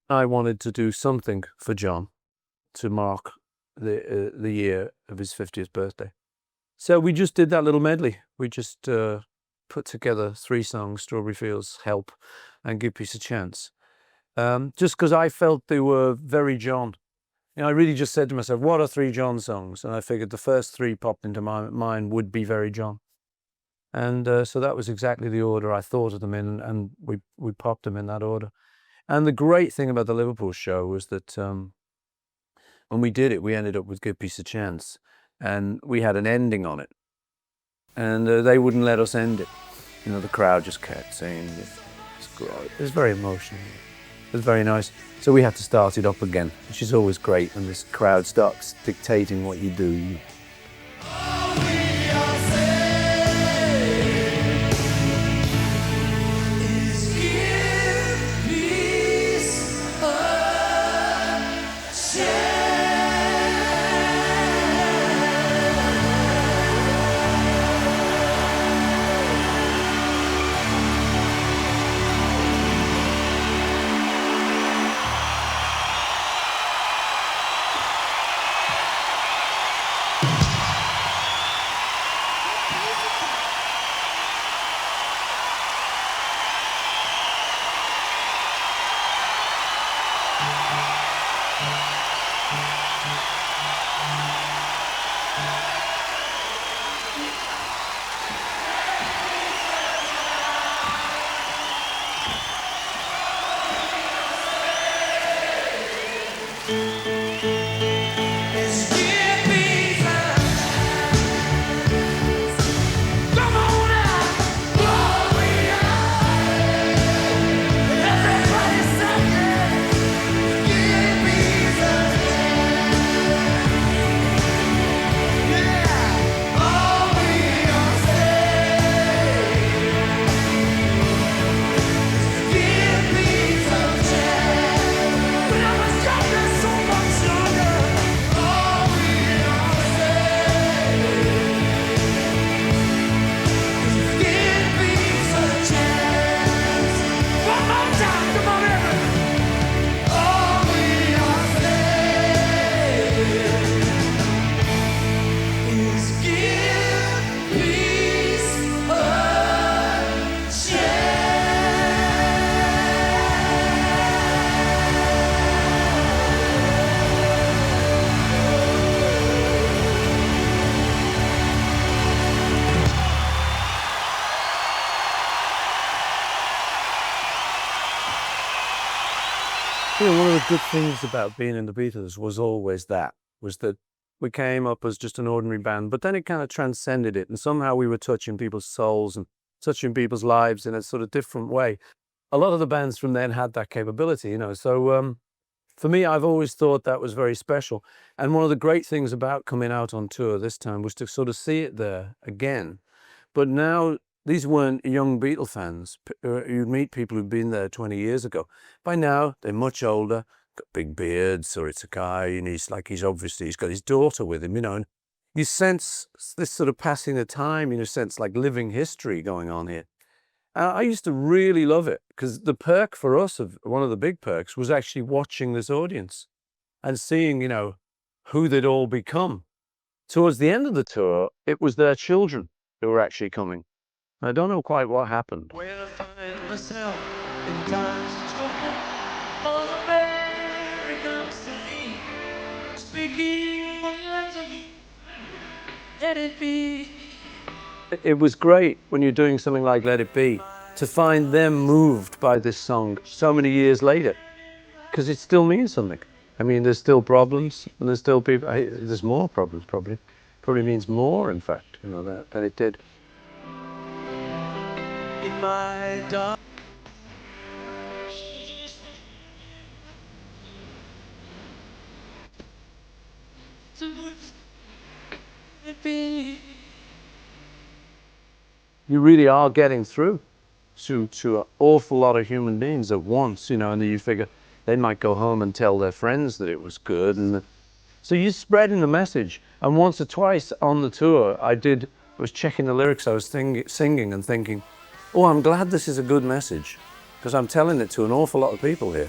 I wanted to do something for John to mark the year of his 50th birthday. So we just did that little medley. We just put together 3 songs: Strawberry Fields, Help, and Give Peace a Chance. Just because I felt they were very John. You know, I really just said to myself, what are 3 John songs? And I figured the first 3 popped into my mind would be very John. And so that was exactly the order I thought of them in, and we popped them in that order. And the great thing about the Liverpool show was that when we did it, we ended up with Give Peace a Chance, and we had an ending on it. And they wouldn't let us end it. You know, the crowd just kept saying it. It was very emotional. It was very nice. So we had to start it up again, which is always great when this crowd starts dictating what you do. You know, one of the good things about being in the Beatles was always that we came up as just an ordinary band, but then it kind of transcended it, and somehow we were touching people's souls and touching people's lives in a sort of different way. A lot of the bands from then had that capability, you know. So for me, I've always thought that was very special. And one of the great things about coming out on tour this time was to sort of see it there again. But now, these weren't young Beatle fans. You'd meet people who'd been there 20 years ago. By now, they're much older, got big beards, or it's a guy, and he's got his daughter with him, you know. And you sense this sort of passing of time, you know, sense like living history going on here. I used to really love it, because the perk for us, one of the big perks, was actually watching this audience and seeing, you know, who they'd all become. Towards the end of the tour, it was their children who were actually coming. I don't know quite what happened. When I find myself in times of trouble, all Mary comes to me, speaking my language, let it be. It was great when you're doing something like Let It Be to find them moved by this song so many years later, because it still means something. I mean, there's still problems, and there's still people. There's more problems, probably. Probably means more, in fact, you know, than it did. In my dark, let it be. You really are getting through to an awful lot of human beings at once, you know, and then you figure they might go home and tell their friends that it was good. And so you're spreading the message. And once or twice on the tour, I was checking the lyrics I was singing and thinking, oh, I'm glad this is a good message, because I'm telling it to an awful lot of people here.